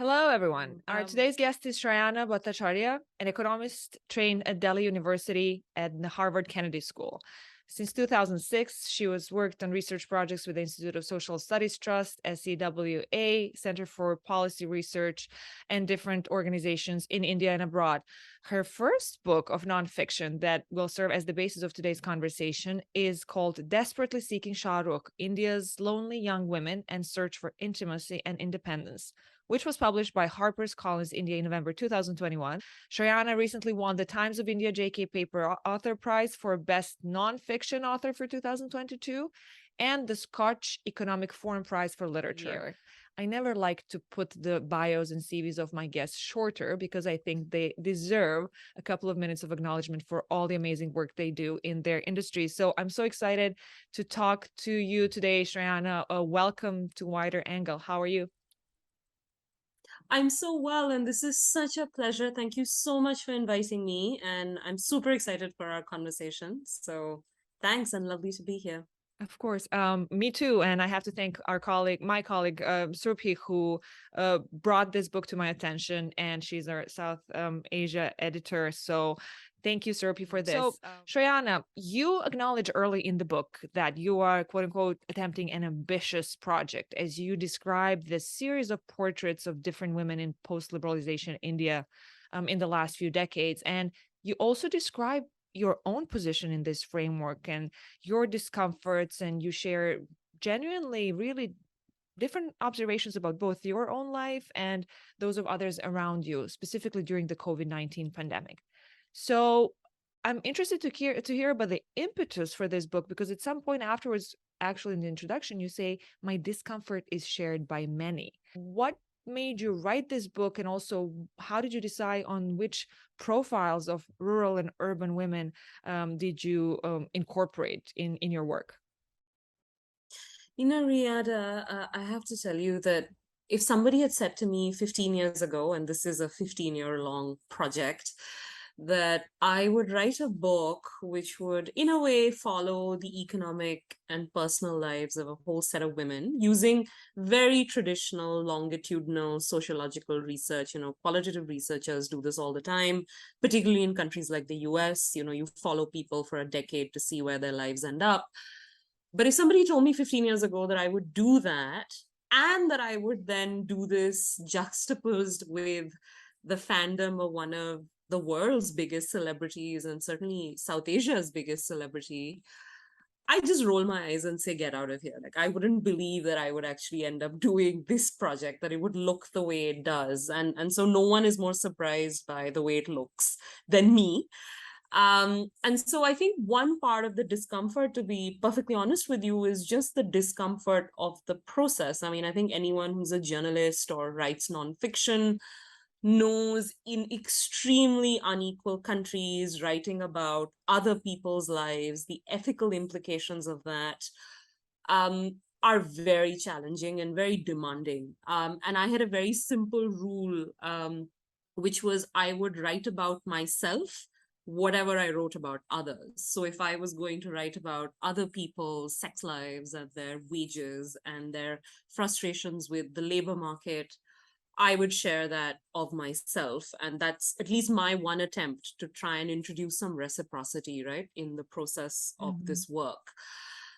Hello, everyone. Our today's guest is Shrayana Bhattacharya, an economist trained at Delhi University and the Harvard Kennedy School. Since 2006, she has worked on research projects with the Institute of Social Studies Trust, SCWA, Center for Policy Research, and different organizations in India and abroad. Her first book of nonfiction that will serve as the basis of today's conversation is called Desperately Seeking Shah Rukh, India's Lonely Young Women and Search for Intimacy and Independence, which was published by HarperCollins India in November 2021. Shrayana recently won the Times of India J.K. Paper Author Prize for Best Nonfiction Author for 2022 and the Scotch Economic Forum Prize for Literature. I never like to put the bios and CVs of my guests shorter because I think they deserve a couple of minutes of acknowledgement for all the amazing work they do in their industry. So I'm so excited to talk to you today, Shrayana. Welcome to Wider Angle. How are you? I'm so well, and this is such a pleasure. Thank you so much for inviting me, and I'm super excited for our conversation. So thanks, and lovely to be here. Of course. Me too. And I have to thank my colleague, Surpi, who brought this book to my attention. And she's our South Asia editor. So thank you, Surpi, for this. So, Shrayana, you acknowledge early in the book that you are, quote unquote, attempting an ambitious project as you describe this series of portraits of different women in post-liberalization India in the last few decades. And you also describe your own position in this framework and your discomforts, and you share genuinely really different observations about both your own life and those of others around you, specifically during the COVID-19 pandemic. So I'm interested to hear about the impetus for this book, because at some point afterwards, actually in the introduction, you say, my discomfort is shared by many. What made you write this book, and also how did you decide on which profiles of rural and urban women did you incorporate in your work? Riada, I have to tell you that if somebody had said to me 15 years ago, and this is a 15-year-long project, that I would write a book which would, in a way, follow the economic and personal lives of a whole set of women using very traditional longitudinal sociological research. Qualitative researchers do this all the time, particularly in countries like the US. You follow people for a decade to see where their lives end up. But if somebody told me 15 years ago that I would do that, and that I would then do this juxtaposed with the fandom of one of the world's biggest celebrities, and certainly South Asia's biggest celebrity, I just roll my eyes and say, get out of here. Like, I wouldn't believe that I would actually end up doing this project, that it would look the way it does. And so no one is more surprised by the way it looks than me. And so I think one part of the discomfort, to be perfectly honest with you, is just the discomfort of the process. I mean, I think anyone who's a journalist or writes nonfiction knows in extremely unequal countries, writing about other people's lives, the ethical implications of that are very challenging and very demanding. And I had a very simple rule, which was I would write about myself whatever I wrote about others. So if I was going to write about other people's sex lives and their wages and their frustrations with the labor market, I would share that of myself. And that's at least my one attempt to try and introduce some reciprocity, right, in the process of this work.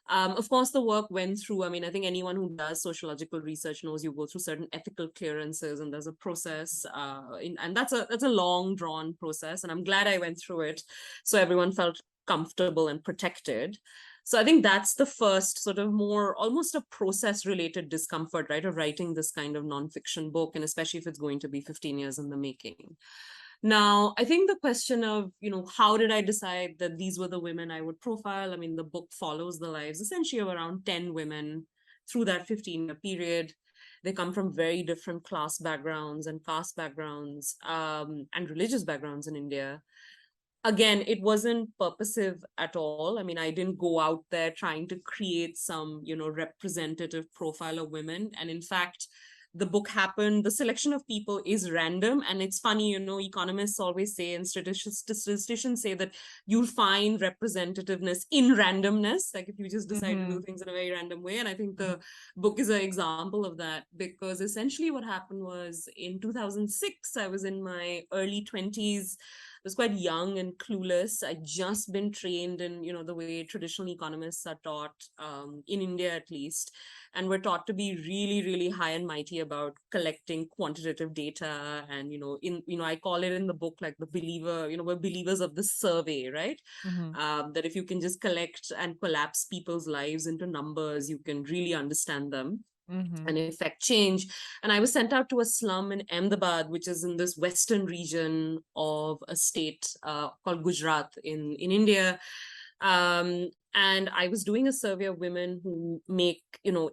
Of course, the work went through, I think anyone who does sociological research knows you go through certain ethical clearances, and there's a process, and that's a long drawn process. And I'm glad I went through it, so everyone felt comfortable and protected. So I think that's the first sort of more almost a process related discomfort, right, of writing this kind of nonfiction book, and especially if it's going to be 15 years in the making. Now, I think the question of, how did I decide that these were the women I would profile? I mean, the book follows the lives essentially of around 10 women through that 15-year period. They come from very different class backgrounds and caste backgrounds and religious backgrounds in India. Again, it wasn't purposive at all. I mean, I didn't go out there trying to create some, representative profile of women. And in fact, the book happened. The selection of people is random. And it's funny, you know, economists always say, and statisticians say that you'll find representativeness in randomness, like if you just decide to do things in a very random way. And I think the book is an example of that, because essentially what happened was in 2006, I was in my early 20s. I was quite young and clueless. I'd just been trained in, you know, the way traditional economists are taught, in India at least. And we're taught to be really, really high and mighty about collecting quantitative data. And, I call it in the book like the believer, we're believers of the survey, right? That if you can just collect and collapse people's lives into numbers, you can really understand them and effect change. And I was sent out to a slum in Ahmedabad, which is in this western region of a state called Gujarat in India. And I was doing a survey of women who make,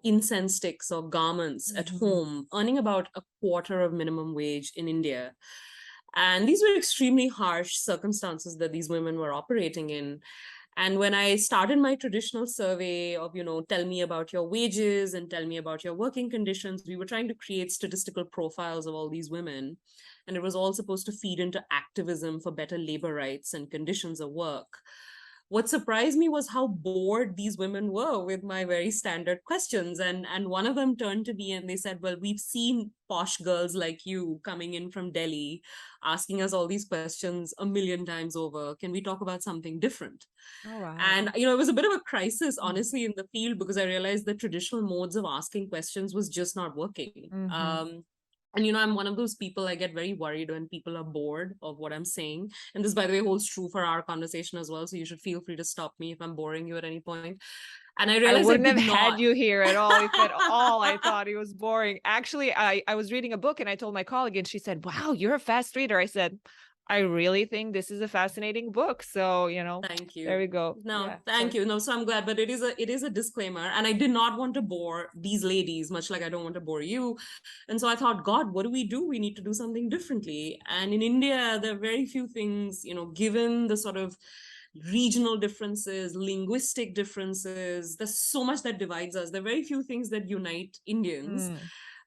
incense sticks or garments at home, earning about a quarter of minimum wage in India. And these were extremely harsh circumstances that these women were operating in. And when I started my traditional survey of, tell me about your wages and tell me about your working conditions, we were trying to create statistical profiles of all these women. And it was all supposed to feed into activism for better labor rights and conditions of work. What surprised me was how bored these women were with my very standard questions. And one of them turned to me and they said, well, we've seen posh girls like you coming in from Delhi asking us all these questions a million times over. Can we talk about something different? Oh, wow. And, it was a bit of a crisis, honestly, in the field, because I realized that traditional modes of asking questions was just not working. And, I'm one of those people, I get very worried when people are bored of what I'm saying. And this, by the way, holds true for our conversation as well. So you should feel free to stop me if I'm boring you at any point. And I realized I wouldn't have had you here at all if at all I thought it was boring. Actually, I was reading a book and I told my colleague and she said, wow, you're a fast reader. I said, I really think this is a fascinating book. So, thank you. There we go. No, yeah, thank you. No, so I'm glad, but it is a disclaimer. And I did not want to bore these ladies, much like I don't want to bore you. And so I thought, God, what do? We need to do something differently. And in India, there are very few things, given the sort of regional differences, linguistic differences, there's so much that divides us. There are very few things that unite Indians.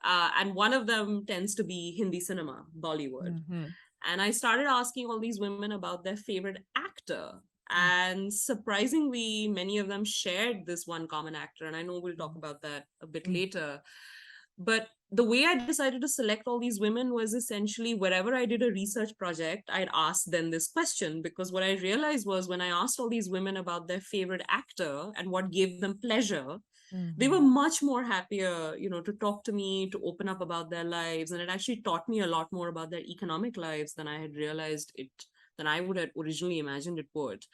And one of them tends to be Hindi cinema, Bollywood. And I started asking all these women about their favorite actor. And surprisingly, many of them shared this one common actor. And I know we'll talk about that a bit later. But the way I decided to select all these women was essentially wherever I did a research project, I'd ask them this question. Because what I realized was when I asked all these women about their favorite actor and what gave them pleasure, they were much more happier, to talk to me, to open up about their lives. And it actually taught me a lot more about their economic lives than I had realized it, than I would have originally imagined it would.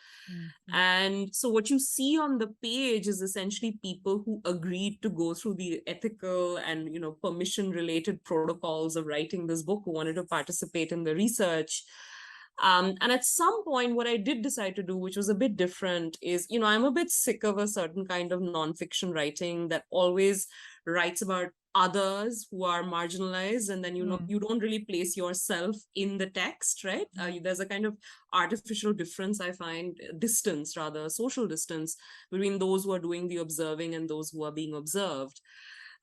And so what you see on the page is essentially people who agreed to go through the ethical and, permission related protocols of writing this book, who wanted to participate in the research. And at some point, what I did decide to do, which was a bit different, is, I'm a bit sick of a certain kind of nonfiction writing that always writes about others who are marginalized, and then you don't really place yourself in the text, right? There's a kind of artificial difference, I find, distance rather, social distance between those who are doing the observing and those who are being observed.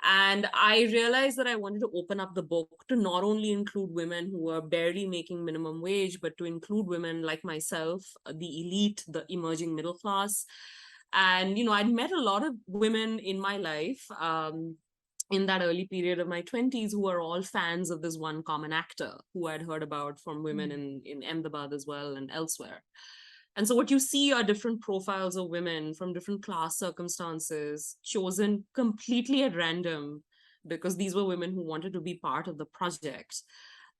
And I realized that I wanted to open up the book to not only include women who were barely making minimum wage, but to include women like myself, the elite, the emerging middle class. And, I'd met a lot of women in my life, in that early period of my 20s, who are all fans of this one common actor who I'd heard about from women in Ahmedabad as well and elsewhere. And so what you see are different profiles of women from different class circumstances, chosen completely at random, because these were women who wanted to be part of the project.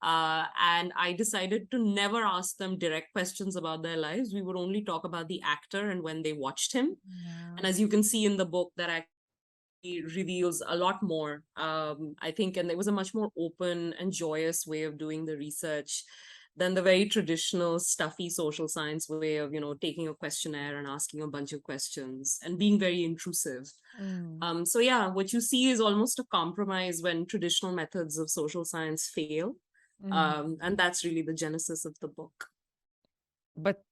And I decided to never ask them direct questions about their lives. We would only talk about the actor and when they watched him. And as you can see in the book, that actually reveals a lot more, I think. And there was a much more open and joyous way of doing the research than the very traditional stuffy social science way of, taking a questionnaire and asking a bunch of questions and being very intrusive. So yeah, what you see is almost a compromise when traditional methods of social science fail. And that's really the genesis of the book. But,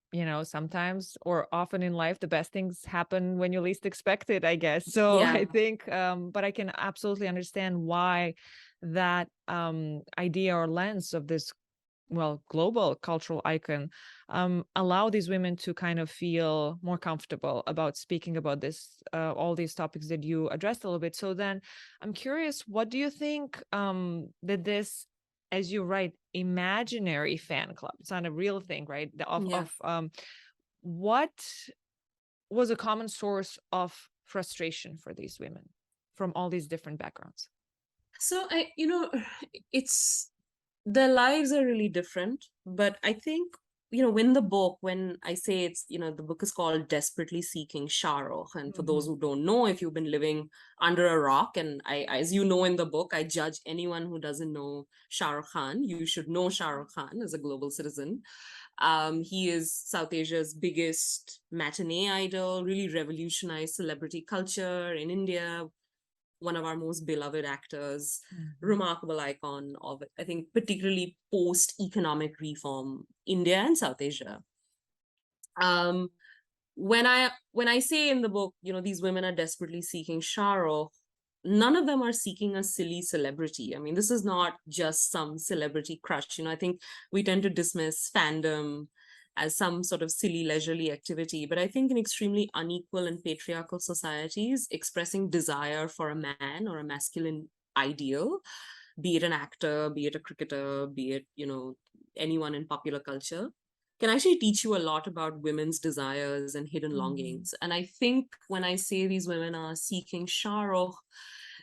sometimes or often in life, the best things happen when you least expect it, I guess. So Yeah. I think, but I can absolutely understand why that idea or lens of this, well, global cultural icon, allow these women to kind of feel more comfortable about speaking about this, all these topics that you addressed a little bit. So then I'm curious, what do you think that this, as you write, imaginary fan club, it's not a real thing, right? Yeah. What was a common source of frustration for these women from all these different backgrounds? So it's their lives are really different, but I think, when the book, when I say it's, the book is called Desperately Seeking Shah Rukh. And for those Mhm. who don't know, if you've been living under a rock, and as you know in the book, I judge anyone who doesn't know Shah Rukh Khan. You should know Shah Rukh Khan as a global citizen. He is South Asia's biggest matinee idol, really revolutionized celebrity culture in India, one of our most beloved actors, Mhm. remarkable icon of, I think, particularly post-economic reform, India and South Asia. Um, when I say in the book, these women are desperately seeking Shah Rukh, none of them are seeking a silly celebrity. I mean, this is not just some celebrity crush. I think we tend to dismiss fandom as some sort of silly leisurely activity, but I think in extremely unequal and patriarchal societies, expressing desire for a man or a masculine ideal, be it an actor, be it a cricketer, be it, anyone in popular culture, can actually teach you a lot about women's desires and hidden Mhm. longings. And I think when I say these women are seeking Shah Rukh,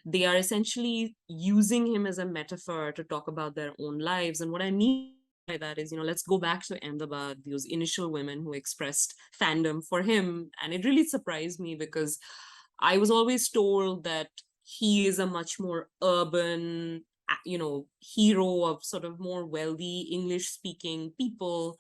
they are essentially using him as a metaphor to talk about their own lives. And what I mean by that is, let's go back to Ahmedabad, those initial women who expressed fandom for him. And it really surprised me because I was always told that he is a much more urban, hero of sort of more wealthy English speaking people.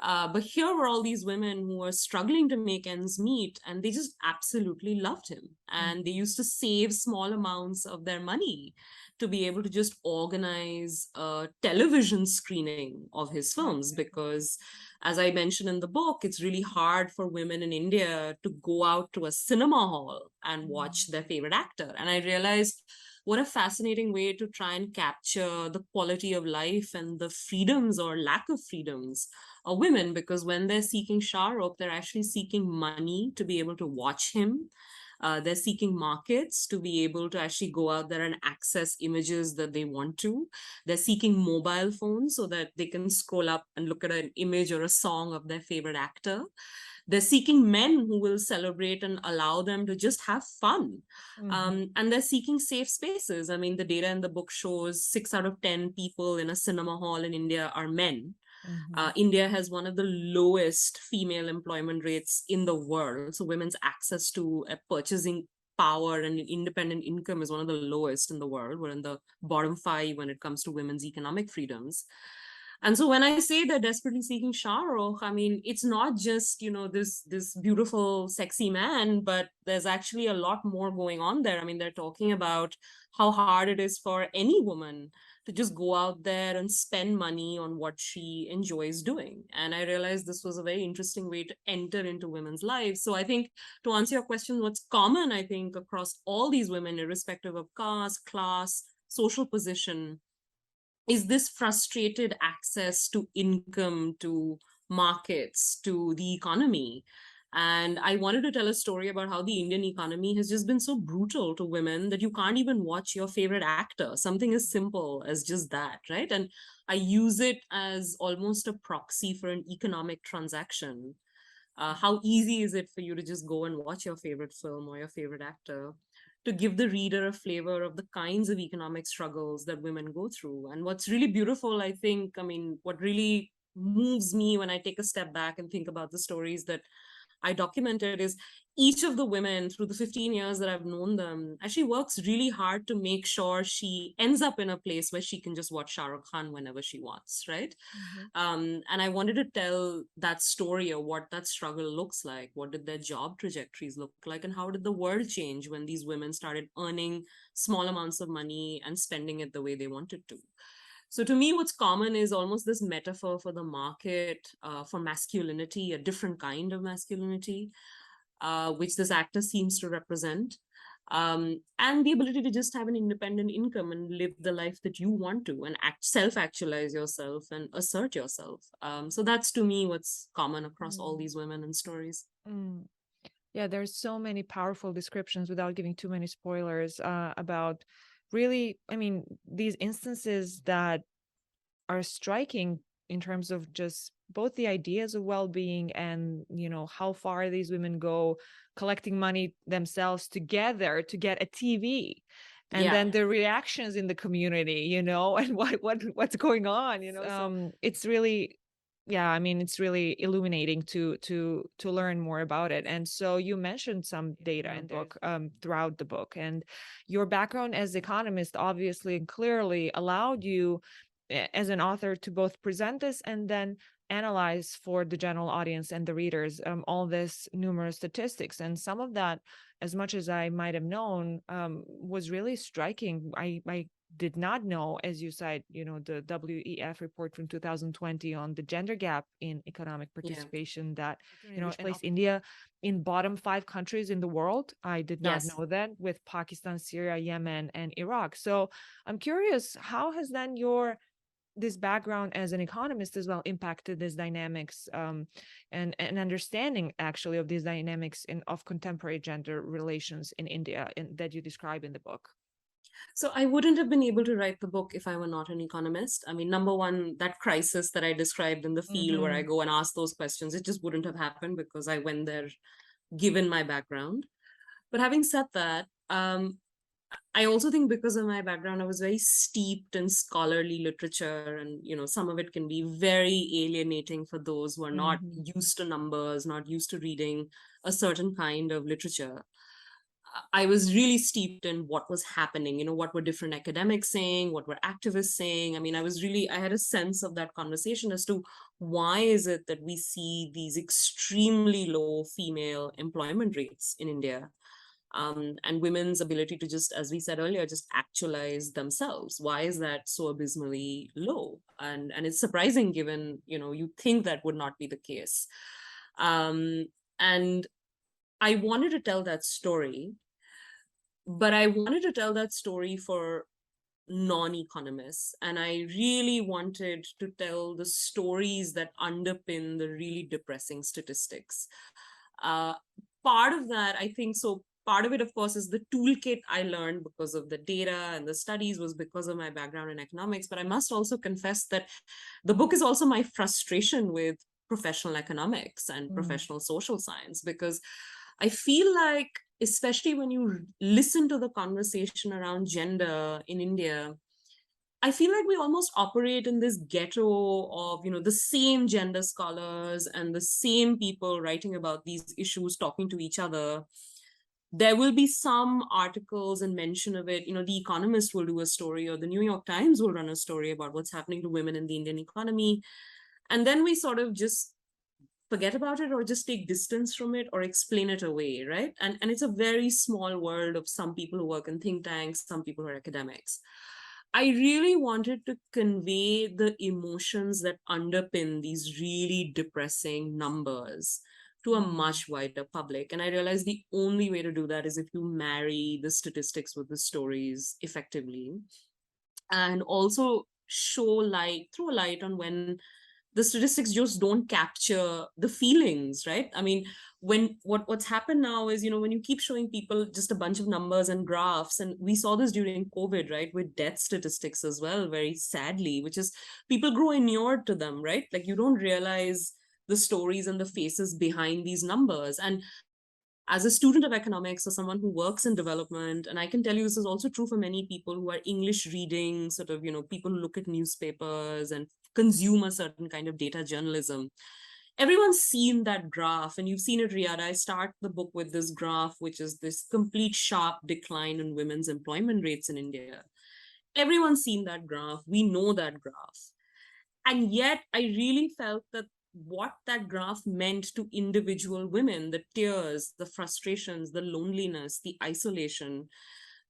But here were all these women who were struggling to make ends meet, and they just absolutely loved him. And they Mhm. used to save small amounts of their money to be able to just organize a television screening of his films. Mhm. Because, as I mentioned in the book, it's really hard for women in India to go out to a cinema hall and watch their favorite actor. And I realized what a fascinating way to try and capture the quality of life and the freedoms or lack of freedoms of women, because when they're seeking Shah Rukh, they're actually seeking money to be able to watch him. They're seeking markets to be able to actually go out there and access images that they want to. They're seeking mobile phones so that they can scroll up and look at an image or a song of their favorite actor. They're seeking men who will celebrate and allow them to just have fun. Mhm. And they're seeking safe spaces. I mean, the data in the book shows 6 out of 10 people in a cinema hall in India are men. Mhm. India has one of the lowest female employment rates in the world. So women's access to a purchasing power and independent income is one of the lowest in the world. We're in the bottom 5 when it comes to women's economic freedoms. And so when I say they're desperately seeking Shah Rukh, I mean, it's not just, this beautiful, sexy man, but there's actually a lot more going on there. I mean, they're talking about how hard it is for any woman to just go out there and spend money on what she enjoys doing. And I realized this was a very interesting way to enter into women's lives. So I think, to answer your question, what's common, I think, across all these women, irrespective of caste, class, social position, is this frustrated access to income, to markets, to the economy. And I wanted to tell a story about how the Indian economy has just been so brutal to women that you can't even watch your favorite actor. Something as simple as just that, right? And I use it as almost a proxy for an economic transaction. How easy is it for you to just go and watch your favorite film or your favorite actor, to give the reader a flavor of the kinds of economic struggles that women go through? And what's really beautiful, I think, I mean, what really moves me when I take a step back and think about the stories that I documented is each of the women through the 15 years that I've known them actually works really hard to make sure she ends up in a place where she can just watch Shah Rukh Khan whenever she wants, right? Mhm. And I wanted to tell that story of what that struggle looks like. What did their job trajectories look like? And how did the world change when these women started earning small amounts of money and spending it the way they wanted to? So to me, what's common is almost this metaphor for the market, for masculinity, a different kind of masculinity, which this actor seems to represent. and the ability to just have an independent income and live the life that you want to, and self-actualize yourself and assert yourself. So that's, to me, what's common across all these women and stories. Mm. Yeah, there's so many powerful descriptions without giving too many spoilers about really, I mean, these instances that are striking in terms of just both the ideas of well-being and, how far these women go collecting money themselves together to get a TV. And Yeah. then the reactions in the community, and what's going on, it's really, yeah, I mean, it's really illuminating to learn more about it. And so you mentioned some data in the book, throughout the book, and your background as economist obviously and clearly allowed you as an author to both present this and then analyze for the general audience and the readers all this numerous statistics. And some of that, as much as I might have known, was really striking. I did not know, as you said, the WEF report from 2020 on the gender gap in economic participation, that which placed India in bottom 5 countries in the world. I did not know that, with Pakistan, Syria, Yemen, and Iraq. So I'm curious, how has then this background as an economist as well impacted these dynamics, and understanding actually of these dynamics of contemporary gender relations in India, that you describe in the book? So I wouldn't have been able to write the book if I were not an economist. I mean, number one, that crisis that I described in the field where I go and ask those questions, it just wouldn't have happened because I went there given my background. But having said that, I also think because of my background, I was very steeped in scholarly literature, and some of it can be very alienating for those who are not used to numbers, not used to reading a certain kind of literature. I was really steeped in what was happening, what were different academics saying, what were activists saying. I mean, I had a sense of that conversation as to why is it that we see these extremely low female employment rates in India, and women's ability to just, as we said earlier, just actualize themselves. Why is that so abysmally low? And it's surprising, given, you think that would not be the case. And I wanted to tell that story, but I wanted to tell that story for non-economists. And I really wanted to tell the stories that underpin the really depressing statistics. Uh, Part of that, I think, so part of it, of course, is the toolkit I learned because of the data and the studies, was because of my background in economics. But I must also confess that the book is also my frustration with professional economics and professional social science, because I feel like, especially when you listen to the conversation around gender in India, I feel like we almost operate in this ghetto of, the same gender scholars and the same people writing about these issues, talking to each other. There will be some articles and mention of it. The Economist will do a story, or the New York Times will run a story about what's happening to women in the Indian economy. And then we sort of just forget about it, or just take distance from it, or explain it away, right? And it's a very small world of some people who work in think tanks, some people who are academics. I really wanted to convey the emotions that underpin these really depressing numbers to a much wider public. And I realized the only way to do that is if you marry the statistics with the stories effectively, and also throw a light on when the statistics just don't capture the feelings, right? I mean, what's happened now is, when you keep showing people just a bunch of numbers and graphs, and we saw this during COVID, right, with death statistics as well, very sadly, which is people grow inured to them, right? Like, you don't realize the stories and the faces behind these numbers. And as a student of economics, or someone who works in development, and I can tell you this is also true for many people who are English reading, sort of, people who look at newspapers and consume a certain kind of data journalism. Everyone's seen that graph, and you've seen it, Riada. I start the book with this graph, which is this complete sharp decline in women's employment rates in India. Everyone's seen that graph. We know that graph. And yet, I really felt that what that graph meant to individual women, the tears, the frustrations, the loneliness, the isolation,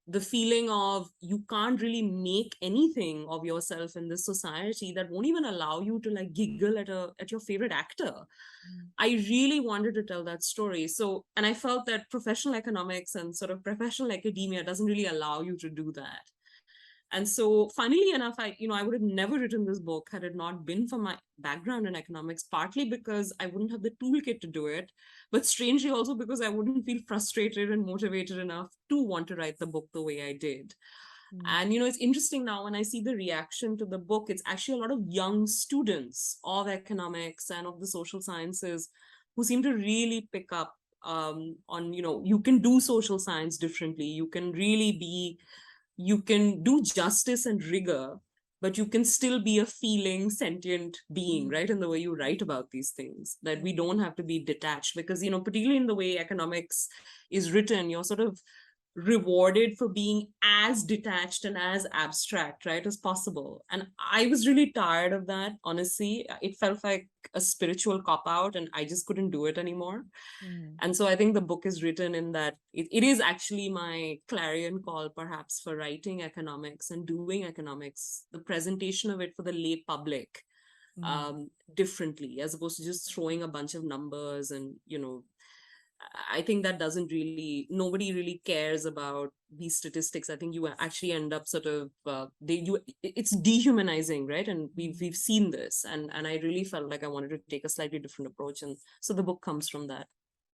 the feeling of you can't really make anything of yourself in this society that won't even allow you to like giggle at your favorite actor. I really wanted to tell that story. So, and I felt that professional economics and sort of professional academia doesn't really allow you to do that. And so, funnily enough, I would have never written this book had it not been for my background in economics, partly because I wouldn't have the toolkit to do it, but strangely also because I wouldn't feel frustrated and motivated enough to want to write the book the way I did. And, it's interesting now when I see the reaction to the book, it's actually a lot of young students of economics and of the social sciences who seem to really pick up on, you can do social science differently. You can do justice and rigor, but you can still be a feeling, sentient being, right? In the way you write about these things, that we don't have to be detached because, particularly in the way economics is written, you're sort of rewarded for being as detached and as abstract, right, as possible. And I was really tired of that, honestly. It felt like a spiritual cop out, and I just couldn't do it anymore. And so I think the book is written in that it is actually my clarion call, perhaps, for writing economics and doing economics, the presentation of it for the lay public differently, as opposed to just throwing a bunch of numbers. And, I think that nobody really cares about these statistics. I think you actually end up sort of, it's dehumanizing, right? And we've seen this. And I really felt like I wanted to take a slightly different approach. And so the book comes from that.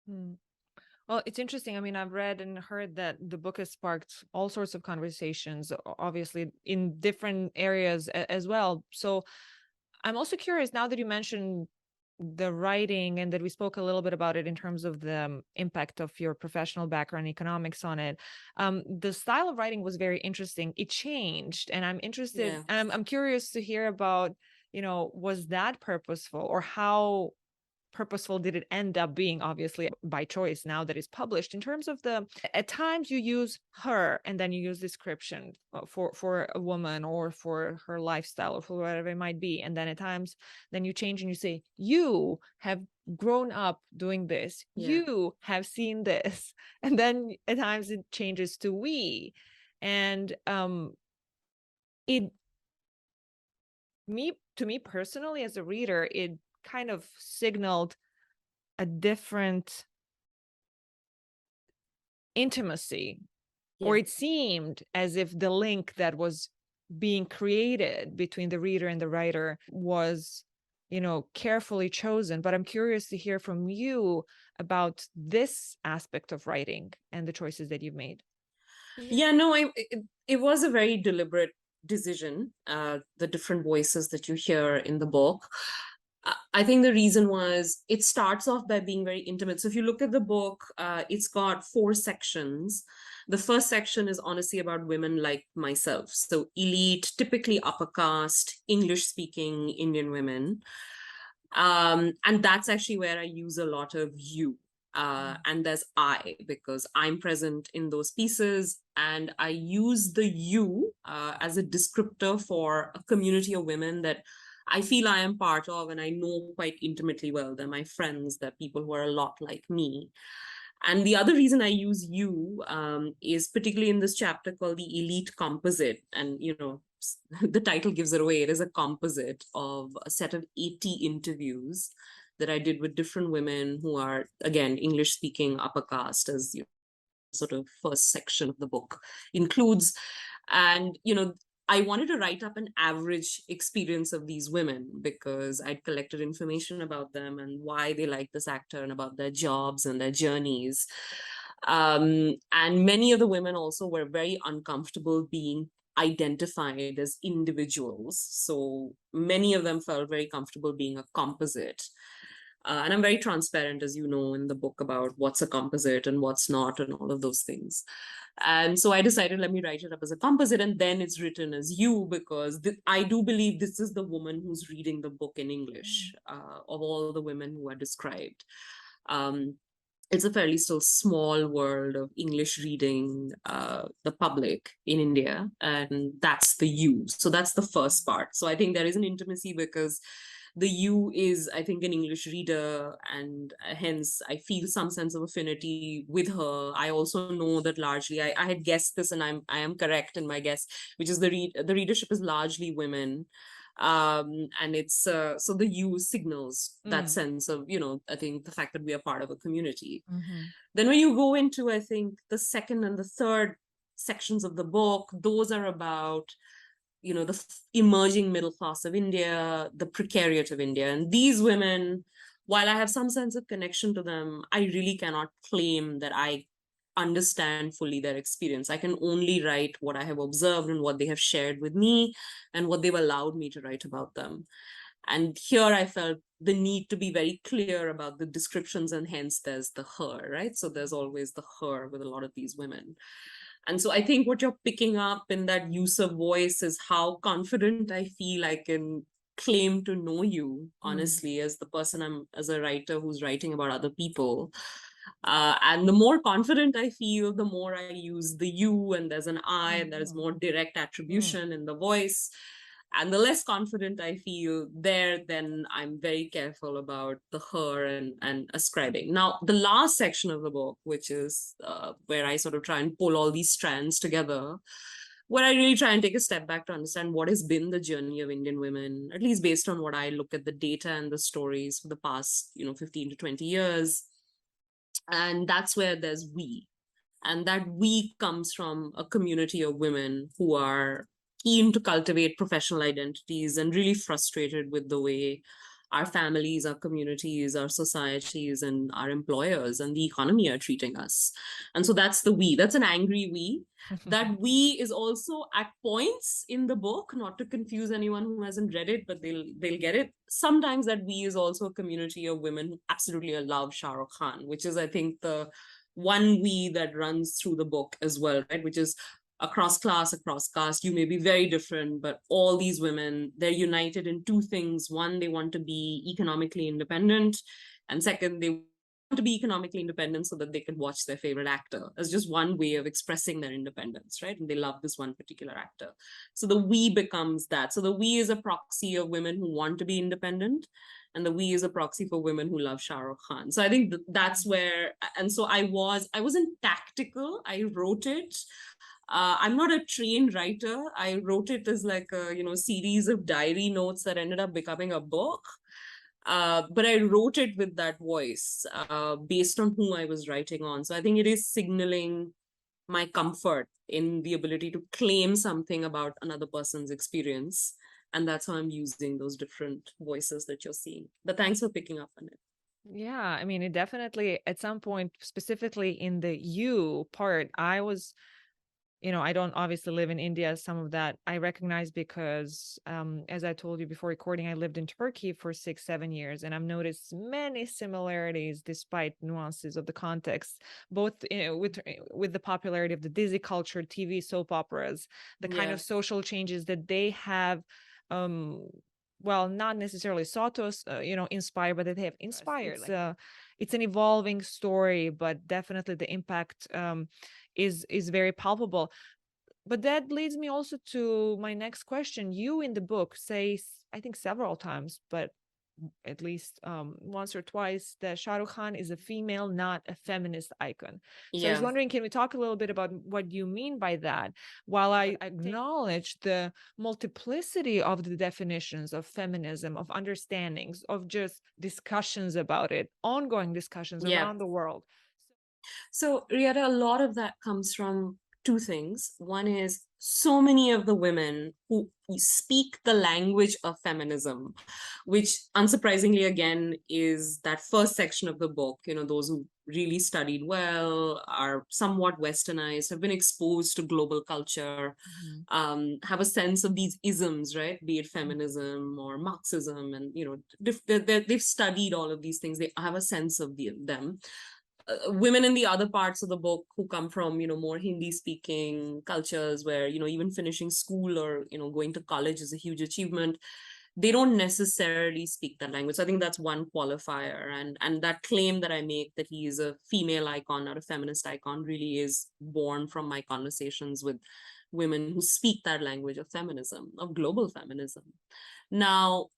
Well, it's interesting. I mean, I've read and heard that the book has sparked all sorts of conversations, obviously in different areas as well. So I'm also curious, now that you mentioned the writing and that we spoke a little bit about it in terms of the impact of your professional background, economics on it. The style of writing was very interesting. It changed, and I'm interested, and I'm curious to hear about, was that purposeful, or how purposeful did it end up being, obviously by choice now that it's published, in terms of at times you use her and then you use description for a woman or for her lifestyle or for whatever it might be, and then at times then you change and you say you have grown up doing this, you have seen this, and then at times it changes to we. And to me personally as a reader, it kind of signaled a different intimacy, or it seemed as if the link that was being created between the reader and the writer was, carefully chosen. But I'm curious to hear from you about this aspect of writing and the choices that you've made. It was a very deliberate decision, the different voices that you hear in the book. I think the reason was it starts off by being very intimate. So if you look at the book, it's got 4 sections. The first section is honestly about women like myself. So elite, typically upper caste, English-speaking Indian women. And that's actually where I use a lot of you. And there's I, because I'm present in those pieces. And I use the you as a descriptor for a community of women that I feel I am part of and I know quite intimately well. They're my friends, they're people who are a lot like me. And the other reason I use you is particularly in this chapter called the Elite Composite. And, the title gives it away. It is a composite of a set of 80 interviews that I did with different women who are, again, English-speaking upper caste, as sort of first section of the book includes. And, I wanted to write up an average experience of these women because I'd collected information about them and why they like this actor and about their jobs and their journeys. And many of the women also were very uncomfortable being identified as individuals. So many of them felt very comfortable being a composite. And I'm very transparent, as you know, in the book about what's a composite and what's not and all of those things. And so I decided, let me write it up as a composite, and then it's written as you, because I do believe this is the woman who's reading the book in English, of all the women who are described. It's a fairly still small world of English reading, the public in India, and that's the you. So that's the first part. So I think there is an intimacy because The you is, I think, an English reader, and hence I feel some sense of affinity with her. I also know that largely I had guessed this, and I am correct in my guess, which is the readership is largely women. And it's so the you signals that sense of, I think the fact that we are part of a community. Mm-hmm. Then when you go into, I think, the second and the third sections of the book, those are about, the emerging middle class of India, the precariat of India. And these women, while I have some sense of connection to them, I really cannot claim that I understand fully their experience. I can only write what I have observed and what they have shared with me and what they've allowed me to write about them. And here I felt the need to be very clear about the descriptions, and hence there's the her, right? So there's always the her with a lot of these women. And so I think what you're picking up in that use of voice is how confident I feel I can claim to know you, honestly, as the person as a writer who's writing about other people. And the more confident I feel, the more I use the you, and there's an I, and there's more direct attribution in the voice. And the less confident I feel there, then I'm very careful about the her and ascribing. Now, the last section of the book, which is where I sort of try and pull all these strands together, where I really try and take a step back to understand what has been the journey of Indian women, at least based on what I look at the data and the stories for the past, 15 to 20 years. And that's where there's we. And that we comes from a community of women who are keen to cultivate professional identities and really frustrated with the way our families, our communities, our societies, and our employers and the economy are treating us. And so that's the we. That's an angry we. That we is also at points in the book, not to confuse anyone who hasn't read it, but they'll get it. Sometimes that we is also a community of women who absolutely love Shah Rukh Khan, which is, I think, the one we that runs through the book as well, right? Which is across class, across caste, you may be very different, but all these women, they're united in two things. One, they want to be economically independent. And second, they want to be economically independent so that they can watch their favorite actor as just one way of expressing their independence, right? And they love this one particular actor. So the we becomes that. So the we is a proxy of women who want to be independent, and the we is a proxy for women who love Shah Rukh Khan. So I think that's where, and so I wasn't tactical. I wrote it. I'm not a trained writer. I wrote it as like a series of diary notes that ended up becoming a book. But I wrote it with that voice based on who I was writing on. So I think it is signaling my comfort in the ability to claim something about another person's experience. And that's how I'm using those different voices that you're seeing. But thanks for picking up on it. Yeah, I mean, it definitely, at some point, specifically in the you part, I was, I don't obviously live in India. Some of that I recognize because, as I told you before recording, I lived in Turkey for 6, 7 years, and I've noticed many similarities despite nuances of the context, both with the popularity of the Dizzy culture, TV soap operas, the kind of social changes that they have, well, not necessarily sought to, inspire, but that they have inspired. It's an evolving story, but definitely the impact is very palpable. But that leads me also to my next question. You in the book say, I think several times, but at least once or twice, that Shah Rukh Khan is a female, not a feminist icon. So I was wondering, can we talk a little bit about what you mean by that? While I acknowledge the multiplicity of the definitions of feminism, of understandings, of just discussions about it, ongoing discussions around the world. So, Riada, a lot of that comes from two things. One is so many of the women who speak the language of feminism, which unsurprisingly, again, is that first section of the book. Those who really studied well, are somewhat westernized, have been exposed to global culture, have a sense of these isms, right? Be it feminism or Marxism, and they've studied all of these things. They have a sense of them. Women in the other parts of the book who come from more Hindi speaking cultures, where even finishing school or going to college is a huge achievement, they don't necessarily speak that language. So I think that's one qualifier, and that claim that I make that he is a female icon, not a feminist icon, really is born from my conversations with women who speak that language of feminism, of global feminism. Now,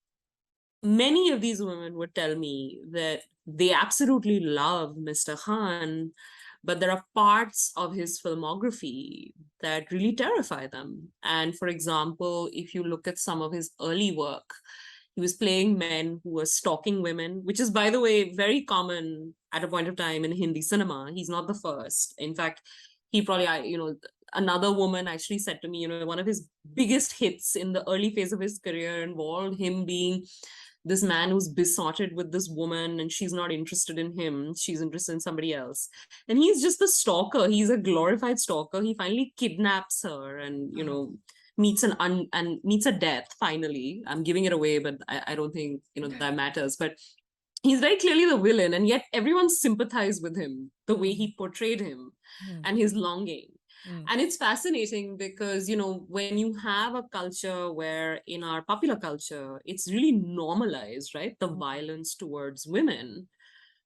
many of these women would tell me that they absolutely love Mr. Khan, but there are parts of his filmography that really terrify them. And for example, if you look at some of his early work, he was playing men who were stalking women, which is, by the way, very common at a point of time in Hindi cinema. He's not the first. In fact, he probably, another woman actually said to me, one of his biggest hits in the early phase of his career involved him being this man who's besotted with this woman and she's not interested in him. She's interested in somebody else. And he's just the stalker. He's a glorified stalker. He finally kidnaps her and, meets and meets a death finally. I'm giving it away, but I don't think, that matters. But he's very clearly the villain, and yet everyone sympathized with him, the way he portrayed him and his longing. And it's fascinating because, when you have a culture where in our popular culture, it's really normalized, right? The violence towards women.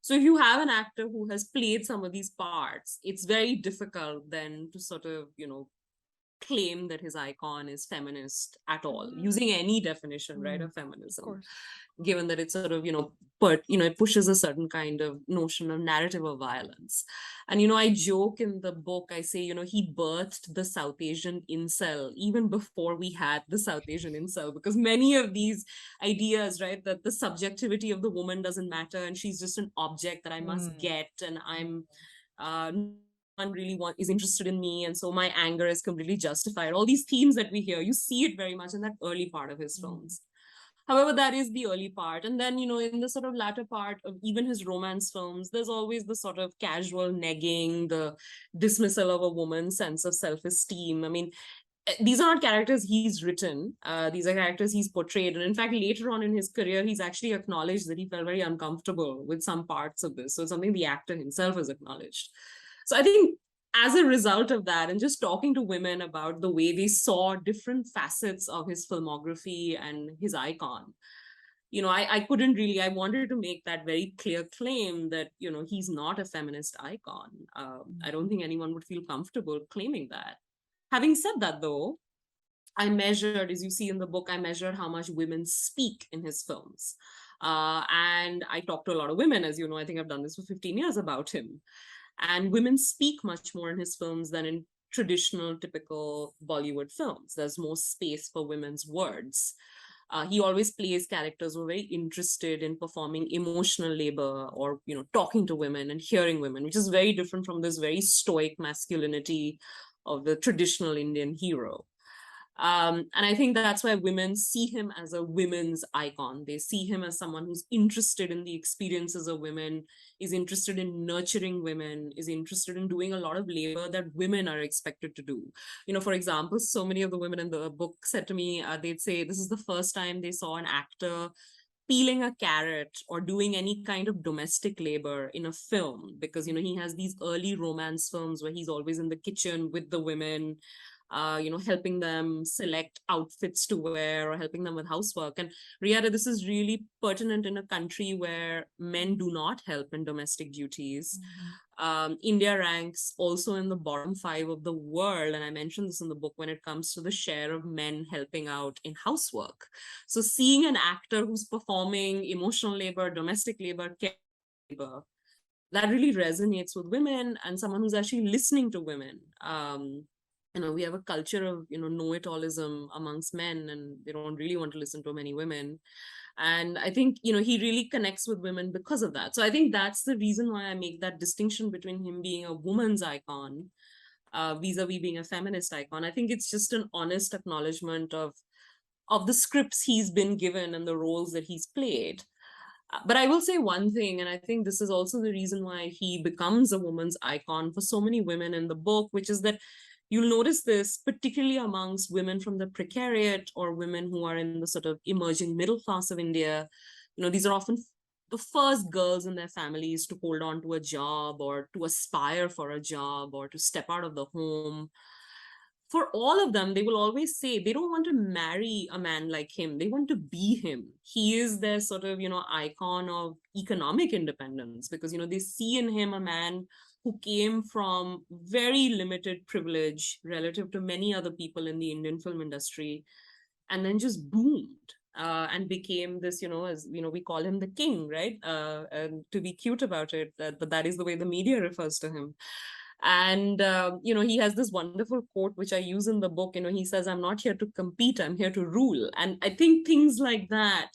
So if you have an actor who has played some of these parts, it's very difficult then to sort of, claim that his icon is feminist at all, using any definition, right, of feminism, given that it's sort of, it pushes a certain kind of notion of narrative of violence. And, I joke in the book, I say, he birthed the South Asian incel even before we had the South Asian incel, because many of these ideas, right, that the subjectivity of the woman doesn't matter and she's just an object that I must get, and I'm really is interested in me, and so my anger is completely justified. All these themes that we hear, you see it very much in that early part of his films. However, that is the early part. And then, in the sort of latter part of even his romance films, there's always the sort of casual negging, the dismissal of a woman's sense of self-esteem. I mean, these are not characters he's written. These are characters he's portrayed. And in fact, later on in his career, he's actually acknowledged that he felt very uncomfortable with some parts of this. So it's something the actor himself has acknowledged. So I think as a result of that, and just talking to women about the way they saw different facets of his filmography and his icon, I couldn't really, I wanted to make that very clear claim that, he's not a feminist icon. I don't think anyone would feel comfortable claiming that. Having said that, though, I measured, as you see in the book, I measured how much women speak in his films. And I talked to a lot of women, as you know, I think I've done this for 15 years about him. And women speak much more in his films than in traditional, typical Bollywood films. There's more space for women's words. He always plays characters who are very interested in performing emotional labor or, talking to women and hearing women, which is very different from this very stoic masculinity of the traditional Indian hero. And I think that's why women see him as a women's icon. They see him as someone who's interested in the experiences of women, is interested in nurturing women, is interested in doing a lot of labor that women are expected to do. For example, so many of the women in the book said to me, they'd say this is the first time they saw an actor peeling a carrot or doing any kind of domestic labor in a film, because he has these early romance films where he's always in the kitchen with the women, helping them select outfits to wear or helping them with housework. And Riada, this is really pertinent in a country where men do not help in domestic duties. India ranks also in the bottom 5 of the world, and I mentioned this in the book, when it comes to the share of men helping out in housework. So seeing an actor who's performing emotional labor, domestic labor, care labor, that really resonates with women, and someone who's actually listening to women. We have a culture of, know-it-allism amongst men, and they don't really want to listen to many women. And I think, he really connects with women because of that. So I think that's the reason why I make that distinction between him being a woman's icon, vis-a-vis being a feminist icon. I think it's just an honest acknowledgement of the scripts he's been given and the roles that he's played. But I will say one thing, and I think this is also the reason why he becomes a woman's icon for so many women in the book, which is that you'll notice this particularly amongst women from the precariat or women who are in the sort of emerging middle class of India. These are often the first girls in their families to hold on to a job or to aspire for a job or to step out of the home. For all of them, they will always say they don't want to marry a man like him. They want to be him. He is their sort of, icon of economic independence, because, they see in him a man who came from very limited privilege relative to many other people in the Indian film industry, and then just boomed. and became this, as we call him the king, right? And to be cute about it, but that is the way the media refers to him. And he has this wonderful quote which I use in the book. He says, "I'm not here to compete, I'm here to rule." And I think things like that,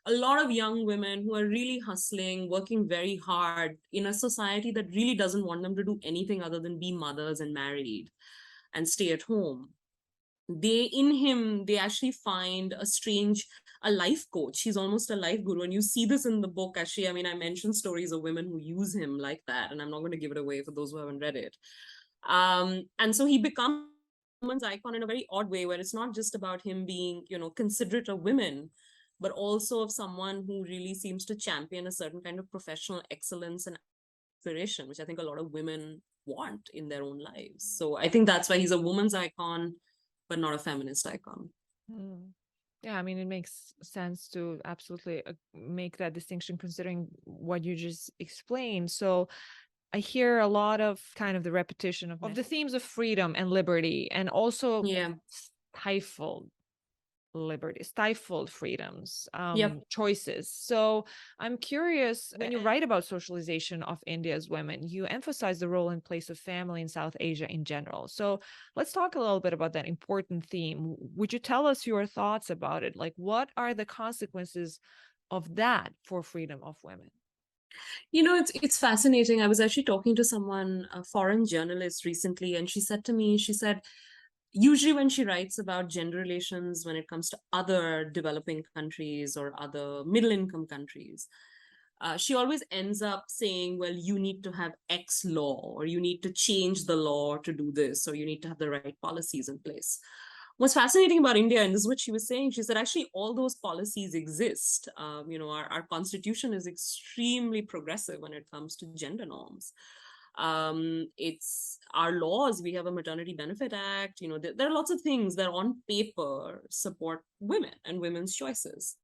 a lot of young women who are really hustling, working very hard in a society that really doesn't want them to do anything other than be mothers and married and stay at home, they actually find a life coach. He's almost a life guru, and you see this in the book. Actually, I mean, I mentioned stories of women who use him like that, and I'm not going to give it away for those who haven't read it. And so he becomes a woman's icon in a very odd way, where it's not just about him being considerate of women, but also of someone who really seems to champion a certain kind of professional excellence and aspiration, which I think a lot of women want in their own lives. So I think that's why he's a woman's icon, but not a feminist icon. Mm. Yeah, I mean, it makes sense to absolutely make that distinction considering what you just explained. So I hear a lot of kind of the repetition of the themes of freedom and liberty, and also Yeah. stifled liberty, stifled freedoms, Yep. choices. So I'm curious, when you write about socialization of India's women, you emphasize the role and place of family in South Asia in general. So let's talk a little bit about that important theme. Would you tell us your thoughts about it? Like, what are the consequences of that for freedom of women? It's fascinating. I was actually talking to someone, a foreign journalist recently, and she said to me, she said, usually when she writes about gender relations when it comes to other developing countries or other middle income countries, she always ends up saying, well, you need to have X law, or you need to change the law to do this, or you need to have the right policies in place. What's fascinating about India, and this is what she was saying, she said actually all those policies exist. Our constitution is extremely progressive when it comes to gender norms. It's our laws. We have a maternity benefit act. There are lots of things that on paper support women and women's choices,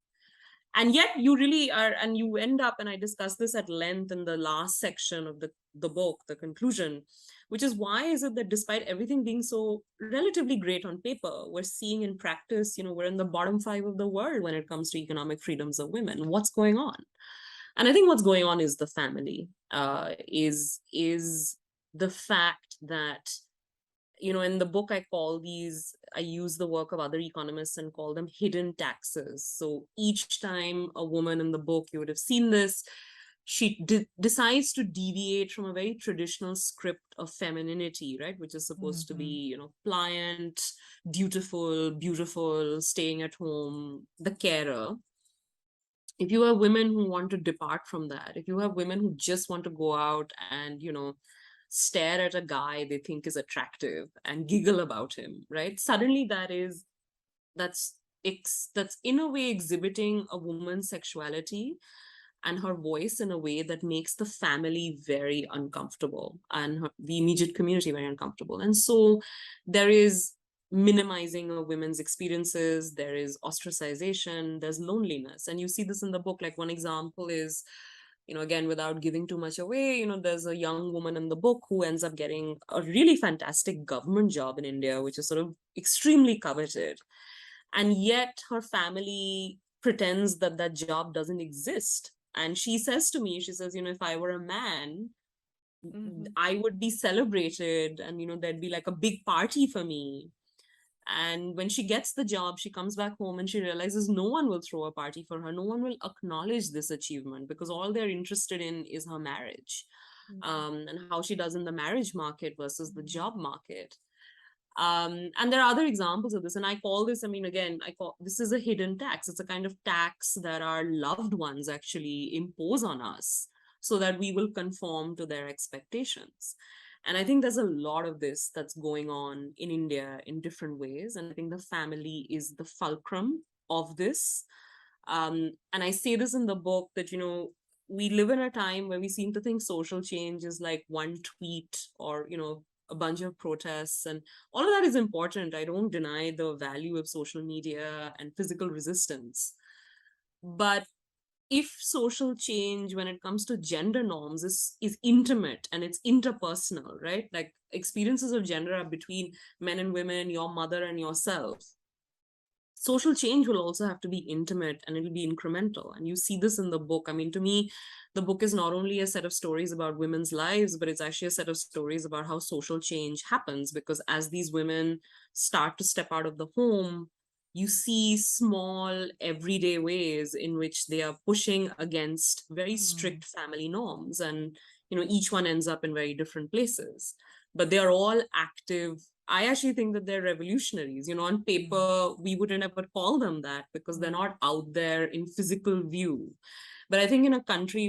and yet you really are, and you end up, and I discussed this at length in the last section of the book, the conclusion, which is, why is it that despite everything being so relatively great on paper, we're seeing in practice, we're in the bottom 5 of the world when it comes to economic freedoms of women? What's going on? And I think what's going on is the family, is the fact that, in the book, I use the work of other economists and call them hidden taxes. So each time a woman in the book, you would have seen this, she decides to deviate from a very traditional script of femininity, right? Which is supposed to be, pliant, dutiful, beautiful, staying at home, the carer. If you have women who want to depart from that, if you have women who just want to go out and, stare at a guy they think is attractive and giggle about him, right? Suddenly that's that's in a way exhibiting a woman's sexuality and her voice in a way that makes the family very uncomfortable, and the immediate community very uncomfortable. And so there is minimizing of women's experiences, there is ostracization, there's loneliness. And you see this in the book. Like, one example is, again, without giving too much away, there's a young woman in the book who ends up getting a really fantastic government job in India, which is sort of extremely coveted. And yet her family pretends that that job doesn't exist. And she says to me, she says, if I were a man, I would be celebrated, and there'd be like a big party for me. And when she gets the job, she comes back home and she realizes no one will throw a party for her. No one will acknowledge this achievement, because all they're interested in is her marriage, and how she does in the marriage market versus the job market. And there are other examples of this. And I call this, again, I call this is a hidden tax. It's a kind of tax that our loved ones actually impose on us so that we will conform to their expectations. And I think there's a lot of this that's going on in India in different ways. And I think the family is the fulcrum of this. And I say this in the book that, we live in a time where we seem to think social change is like one tweet or, a bunch of protests. And all of that is important. I don't deny the value of social media and physical resistance. But if social change when it comes to gender norms is intimate and it's interpersonal, right? Like, experiences of gender are between men and women, your mother and yourself. social change will also have to be intimate, and it'll be incremental. And you see this in the book. I mean, to me, the book is not only a set of stories about women's lives, but it's actually a set of stories about how social change happens. Because as these women start to step out of the home, you see small everyday ways in which they are pushing against very Mm, strict family norms. And, each one ends up in very different places, but they are all active. I actually think that they're revolutionaries. On paper, we wouldn't ever call them that because they're mm, not out there in physical view. But I think in a country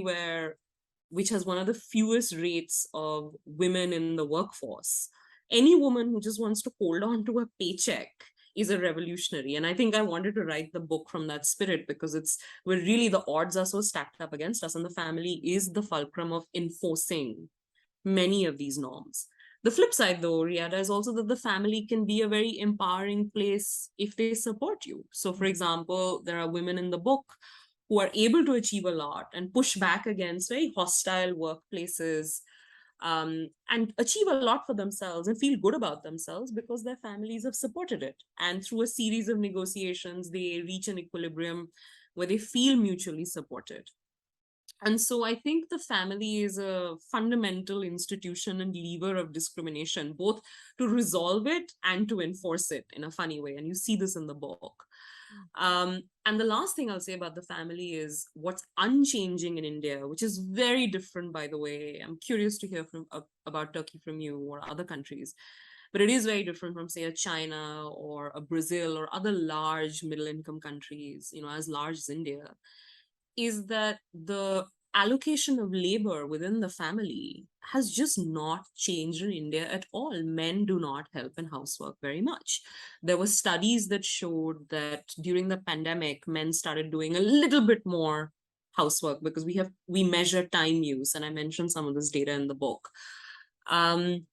which has one of the fewest rates of women in the workforce, any woman who just wants to hold on to a paycheck is a revolutionary. And I think I wanted to write the book from that spirit, because it's where really the odds are so stacked up against us, and the family is the fulcrum of enforcing many of these norms. The flip side, though, Riada, is also that the family can be a very empowering place if they support you. So, for mm, example, there are women in the book who are able to achieve a lot and push back against very hostile workplaces, and achieve a lot for themselves and feel good about themselves because their families have supported it. And through a series of negotiations, they reach an equilibrium where they feel mutually supported. And so I think the family is a fundamental institution and lever of discrimination, both to resolve it and to enforce it in a funny way. And you see this in the book. And the last thing I'll say about the family is what's unchanging in India, which is very different, by the way. I'm curious to hear about Turkey from you or other countries, but it is very different from, say, a China or a Brazil or other large middle income countries, as large as India, is that the allocation of labor within the family has just not changed in India at all. Men do not help in housework very much. There were studies that showed that during the pandemic, men started doing a little bit more housework because we measure time use, and I mentioned some of this data in the book. Um,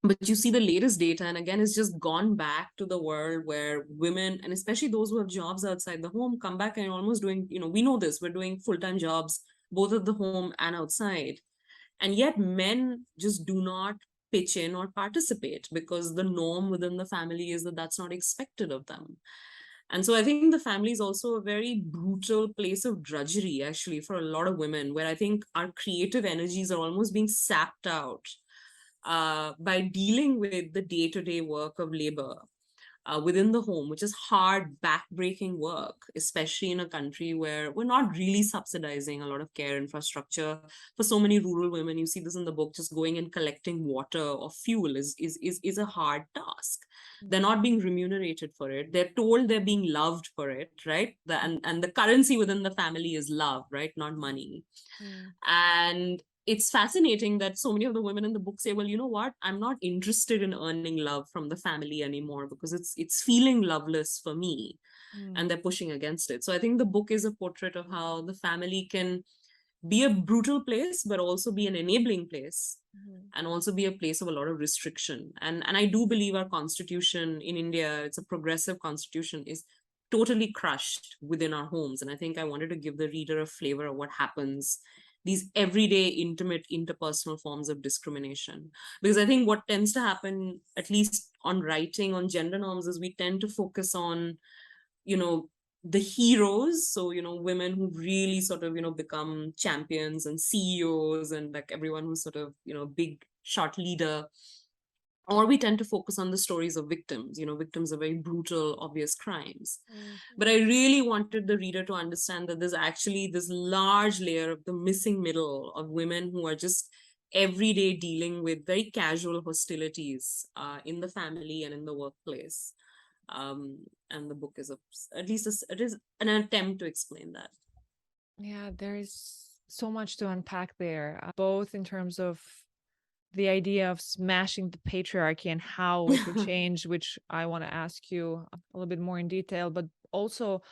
but you see the latest data, and again, it's just gone back to the world where women, and especially those who have jobs outside the home, come back and almost doing, we know this, we're doing full-time jobs both at the home and outside. And yet men just do not pitch in or participate because the norm within the family is that that's not expected of them. And so I think the family is also a very brutal place of drudgery, actually, for a lot of women, where I think our creative energies are almost being sapped out by dealing with the day-to-day work of labor within the home, which is hard, back-breaking work, especially in a country where we're not really subsidizing a lot of care infrastructure for so many rural women. You see this in the book. Just going and collecting water or fuel is a hard task. They're mm, not being remunerated for it. They're told they're being loved for it, right? And the currency within the family is love, right? Not money. mm, And it's fascinating that so many of the women in the book say, well, you know what, I'm not interested in earning love from the family anymore because it's feeling loveless for me, mm, and they're pushing against it. So I think the book is a portrait of how the family can be a brutal place but also be an enabling place, mm, and also be a place of a lot of restriction. And I do believe our constitution in India, it's a progressive constitution, is totally crushed within our homes. And I think I wanted to give the reader a flavor of what happens, these everyday intimate interpersonal forms of discrimination. Because I think what tends to happen, at least on writing on gender norms, is we tend to focus on, you know the heroes. So, women who really sort of, become champions and CEOs, and like everyone who's sort of, big shot leader. Or we tend to focus on the stories of victims, victims of very brutal, obvious crimes. mm, But I really wanted the reader to understand that there's actually this large layer of the missing middle of women who are just every day dealing with very casual hostilities in the family and in the workplace. um, and the book is at least it is an attempt to explain that. Yeah, there's so much to unpack there, both in terms of the idea of smashing the patriarchy and how it would change, which I want to ask you a little bit more in detail, but also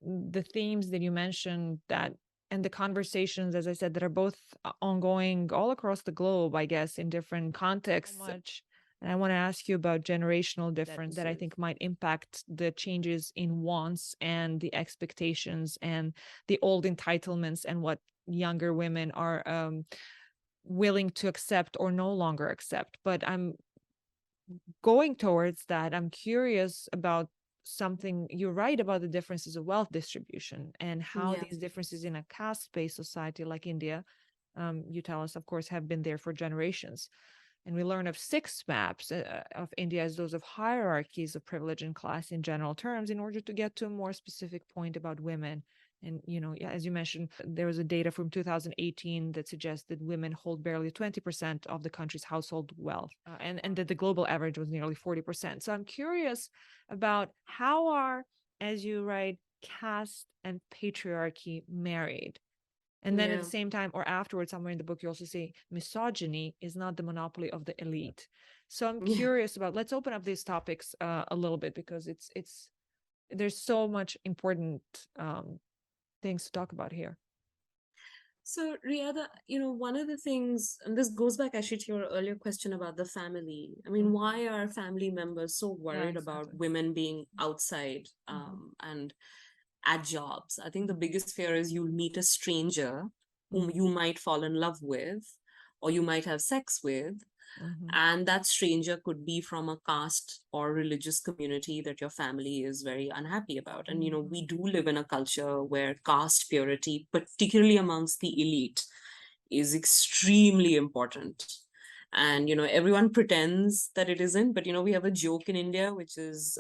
the themes that you mentioned that and the conversations, as I said, that are both ongoing all across the globe, I guess, in different contexts. So much. And I want to ask you about generational difference that I think might impact the changes in wants and the expectations and the old entitlements and what younger women are willing to accept or no longer accept. But I'm going towards that. I'm curious about something you write about the differences of wealth distribution and how Yeah. these differences in a caste-based society like India, you tell us, of course, have been there for generations. And we learn of six maps of India as those of hierarchies of privilege and class in general terms in order to get to a more specific point about women. And, as you mentioned, there was a data from 2018 that suggests that women hold barely 20% of the country's household wealth, and that the global average was nearly 40%. So I'm curious about how are, as you write, caste and patriarchy married? And then at the Yeah. same time, or afterwards, somewhere in the book, you also say misogyny is not the monopoly of the elite. So I'm Yeah. curious about, let's open up these topics a little bit, because there's so much important things to talk about here. So, Riada, one of the things, and this goes back actually to your earlier question about the family. I mean, why are family members so Yeah, worried about exactly. women being outside and at jobs? I think the biggest fear is you'll meet a stranger whom you might fall in love with or you might have sex with. And that stranger could be from a caste or religious community that your family is very unhappy about. And, we do live in a culture where caste purity, particularly amongst the elite, is extremely important. And, everyone pretends that it isn't. But, we have a joke in India, which is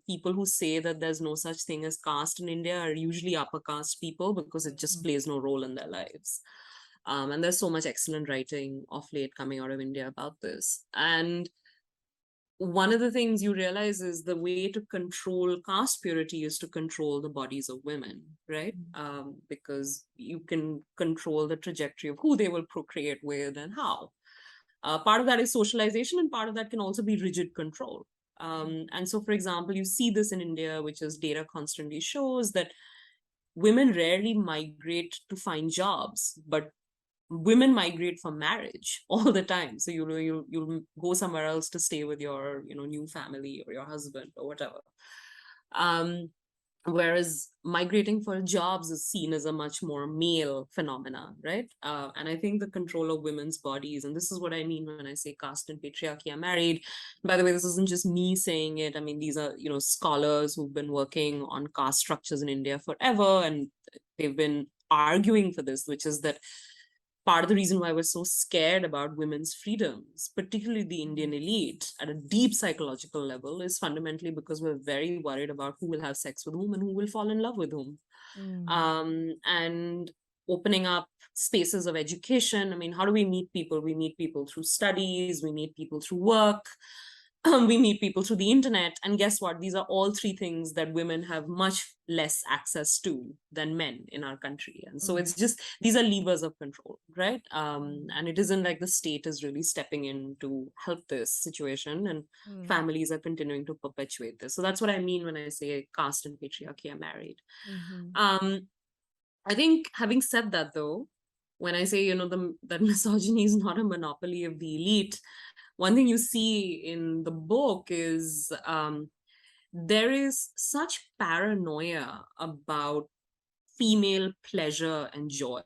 people who say that there's no such thing as caste in India are usually upper caste people because it just plays no role in their lives. And there's so much excellent writing of late coming out of India about this. And one of the things you realize is the way to control caste purity is to control the bodies of women, right? Because you can control the trajectory of who they will procreate with and how. Part of that is socialization, and part of that can also be rigid control. And so, for example, you see this in India, which is data constantly shows that women rarely migrate to find jobs, but women migrate for marriage all the time. So you'll go somewhere else to stay with your new family or your husband or whatever. Um, Whereas migrating for jobs is seen as a much more male phenomena, right? And I think the control of women's bodies, and this is what I mean when I say caste and patriarchy are married. By the way, this isn't just me saying it. I mean, these are scholars who've been working on caste structures in India forever, and they've been arguing for this, which is that part of the reason why we're so scared about women's freedoms, particularly the Indian elite, at a deep psychological level, is fundamentally because we're very worried about who will have sex with whom and who will fall in love with whom. And opening up spaces of education. I mean, how do we meet people? We meet people through studies, we meet people through work. We meet people through the internet, and guess what, these are all three things that women have much less access to than men in our country. And so it's just, these are levers of control, right? And it isn't like the state is really stepping in to help this situation, and families are continuing to perpetuate this. So that's what I mean when I say caste and patriarchy are married. I think, having said that, though, when I say that misogyny is not a monopoly of the elite, one thing you see in the book is there is such paranoia about female pleasure and joy.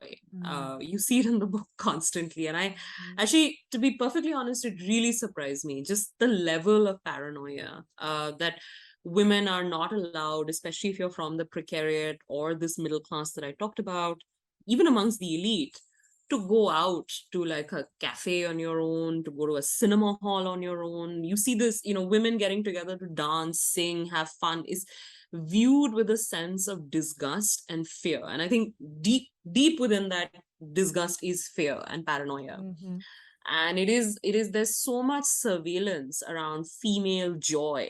You see it in the book constantly. And I actually, to be perfectly honest, it really surprised me, just the level of paranoia that women are not allowed, especially if you're from the precariat or this middle class that I talked about, even amongst the elite, to go out to like a cafe on your own, to go to a cinema hall on your own. You see this, women getting together to dance, sing, have fun is viewed with a sense of disgust and fear. And I think deep within that disgust is fear and paranoia. And there's so much surveillance around female joy,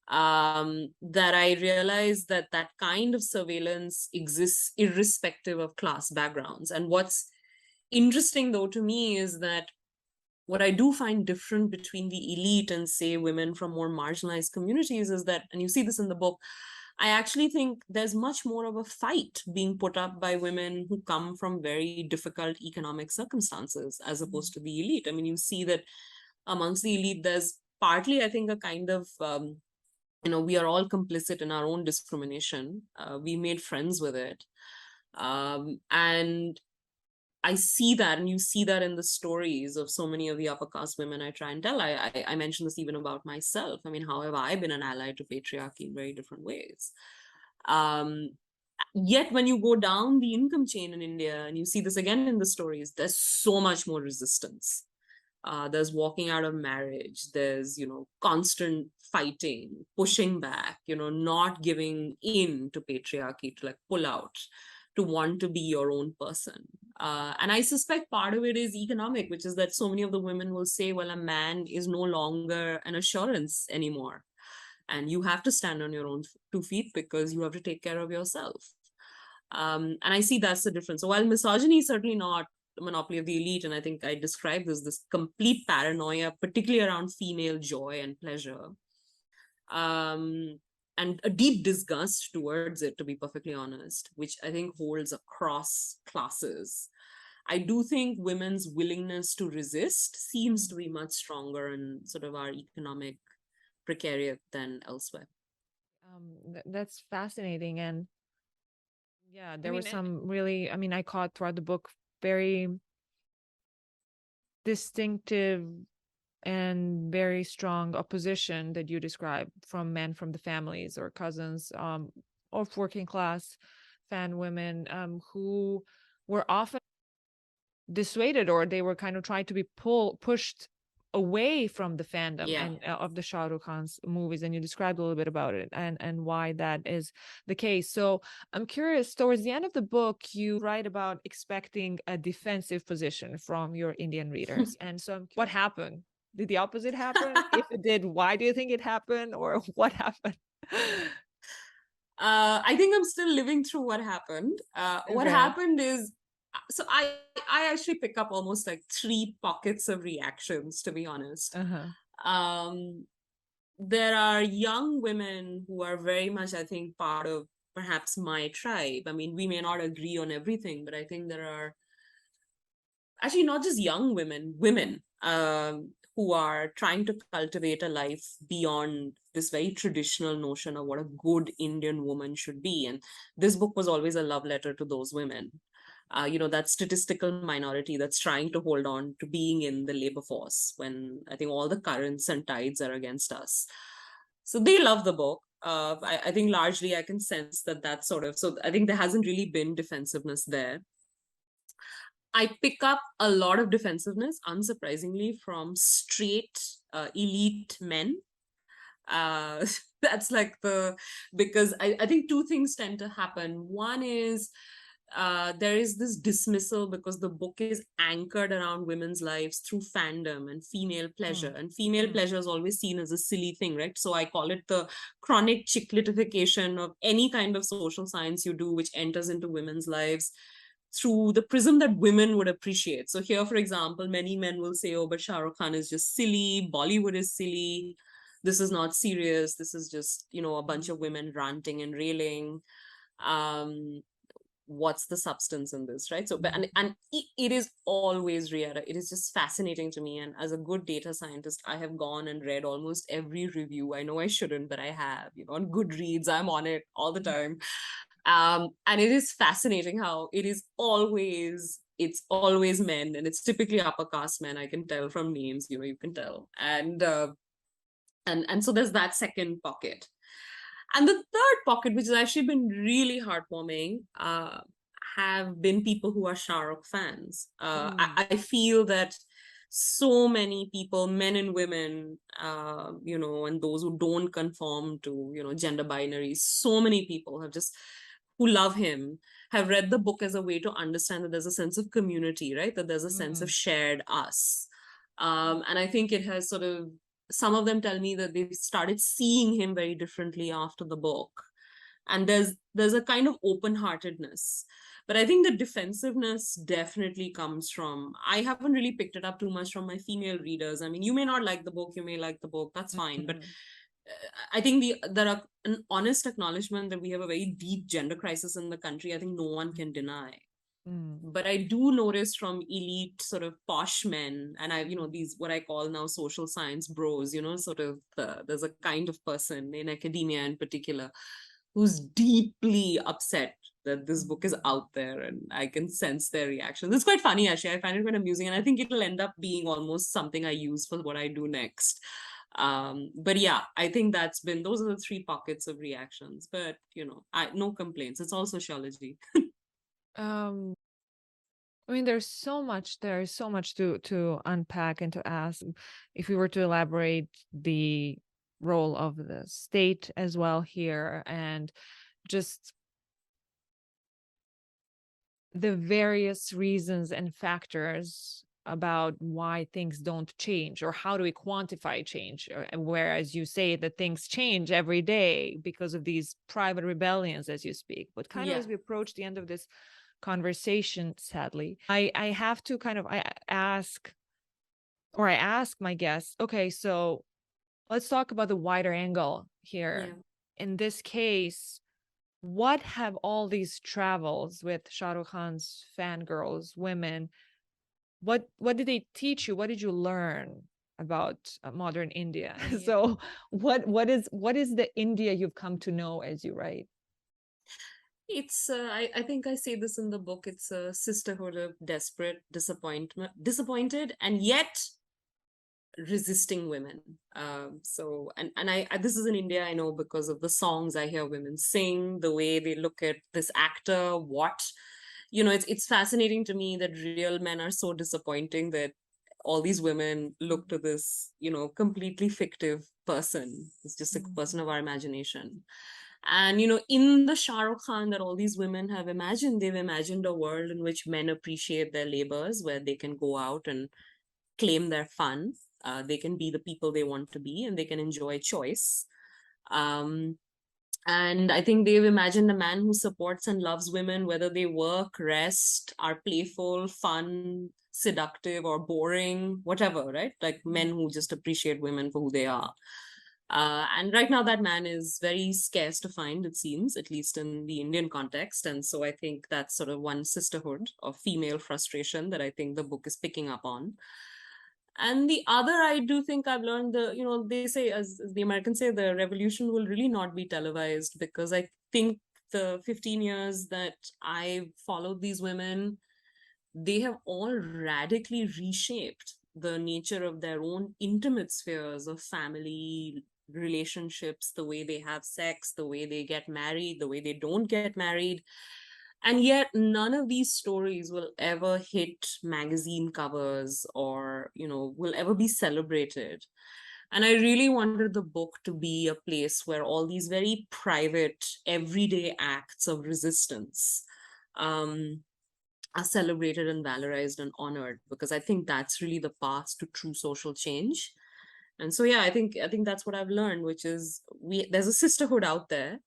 that I realized that that kind of surveillance exists irrespective of class backgrounds. And what's interesting, though, to me is that what I do find different between the elite and, say, women from more marginalized communities is that, and you see this in the book, I actually think there's much more of a fight being put up by women who come from very difficult economic circumstances as opposed to the elite. I mean, you see that amongst the elite, there's partly, I think, a kind of, we are all complicit in our own discrimination. We made friends with it. And I see that, and you see that in the stories of so many of the upper caste women I try and tell. I mentioned this even about myself. I mean, how have I been an ally to patriarchy in very different ways? Um, Yet when you go down the income chain in India, and you see this again in the stories, there's so much more resistance. There's walking out of marriage. There's, constant fighting, pushing back, not giving in to patriarchy, to like pull out, to want to be your own person. And I suspect part of it is economic, which is that so many of the women will say, well, a man is no longer an assurance anymore. And you have to stand on your own 2 feet because you have to take care of yourself. And I see that's the difference. So while misogyny is certainly not the monopoly of the elite, and I think I describe this complete paranoia, particularly around female joy and pleasure, um, and a deep disgust towards it, to be perfectly honest, which I think holds across classes. I do think women's willingness to resist seems to be much stronger in sort of our economic precariat than elsewhere. That's fascinating. And yeah, I there mean, was some really, I mean, I caught throughout the book very distinctive and very strong opposition that you describe from men from the families or cousins of working class fan women who were often dissuaded, or they were kind of trying to be pushed away from the fandom yeah. and of the Shah Rukh Khan's movies, and you described a little bit about it and why that is the case. So I'm curious, towards the end of the book, you write about expecting a defensive position from your Indian readers. And so what happened? Did the opposite happen? If it did, why do you think it happened, or what happened? I think I'm still living through what happened. What Okay. happened is, so I actually pick up almost like 3 pockets of reactions, to be honest. Uh-huh. Um, there are young women who are very much, I think, part of perhaps my tribe. I mean, we may not agree on everything, but I think there are actually not just young women who are trying to cultivate a life beyond this very traditional notion of what a good Indian woman should be. And this book was always a love letter to those women. That statistical minority that's trying to hold on to being in the labor force when I think all the currents and tides are against us. So they love the book. I think largely I can sense that sort of, so I think there hasn't really been defensiveness there. I pick up a lot of defensiveness, unsurprisingly, from straight elite men. Uh, that's like because I think 2 things tend to happen. One is there is this dismissal because the book is anchored around women's lives through fandom and female pleasure. Mm. And female Mm. pleasure is always seen as a silly thing, right? So I call it the chronic chicletification of any kind of social science you do, which enters into women's lives through the prism that women would appreciate. So here, for example, many men will say, oh, but Shah Rukh Khan is just silly, Bollywood is silly, this is not serious, this is just, a bunch of women ranting and railing. Um, what's the substance in this, right? So but and it is always, Riada, it is just fascinating to me, and as a good data scientist, I have gone and read almost every review. I know I shouldn't, but I have, on Goodreads, I'm on it all the time. And it is fascinating how it's always men, and it's typically upper caste men. I can tell from names, you can tell. And so there's that second pocket. And the third pocket, which has actually been really heartwarming, have been people who are Shah Rukh fans. I feel that so many people, men and women, and those who don't conform to, gender binaries, so many people who love him, have read the book as a way to understand that there's a sense of community, right? That there's a sense of shared us. And I think it has sort of, some of them tell me that they've started seeing him very differently after the book. And there's a kind of open-heartedness. But I think the defensiveness definitely comes from, I haven't really picked it up too much from my female readers. I mean, you may not like the book, you may like the book, that's fine. But I think there are an honest acknowledgement that we have a very deep gender crisis in the country. I think no one can deny. But I do notice from elite sort of posh men, and these what I call now social science bros, sort of there's a kind of person in academia in particular who's deeply upset that this book is out there, and I can sense their reactions. It's quite funny, actually. I find it quite amusing, and I think it'll end up being almost something I use for what I do next. But yeah, I think those are the three pockets of reactions. But no complaints. It's all sociology. Um, I mean, there's so much to unpack and to ask. If we were to elaborate the role of the state as well here, and just the various reasons and factors about why things don't change, or how do we quantify change, whereas you say that things change every day because of these private rebellions, as you speak. But kind of Yeah. as we approach the end of this conversation, sadly, I have to kind of I ask my guests, okay, so let's talk about the wider angle here. Yeah. In this case, what have all these travels with Shah Rukh Khan's fangirls, women, what did they teach you? What did you learn about modern India? Yeah. So what is the India you've come to know as you write? It's I think I say this in the book. It's a sisterhood of desperate, disappointed, and yet resisting women. So and I this is in India, I know, because of the songs I hear women sing, the way they look at this actor. It's fascinating to me that real men are so disappointing that all these women look to this completely fictive person. It's just a person of our imagination. And in the Shah Rukh Khan that all these women have imagined, they've imagined a world in which men appreciate their labors, where they can go out and claim their fun. They can be the people they want to be, and they can enjoy choice. Um, and I think they've imagined a man who supports and loves women, whether they work, rest, are playful, fun, seductive, or boring, whatever, right? Like men who just appreciate women for who they are. And right now, that man is very scarce to find, it seems, at least in the Indian context. And so I think that's sort of one sisterhood of female frustration that I think the book is picking up on. And the other, I do think I've learned they say, as the Americans say, the revolution will really not be televised, because I think the 15 years that I've followed these women, they have all radically reshaped the nature of their own intimate spheres of family, relationships, the way they have sex, the way they get married, the way they don't get married. And yet none of these stories will ever hit magazine covers, or will ever be celebrated. And I really wanted the book to be a place where all these very private everyday acts of resistance are celebrated and valorized and honored, because I think that's really the path to true social change. And so yeah, I think that's what I've learned, which is there's a sisterhood out there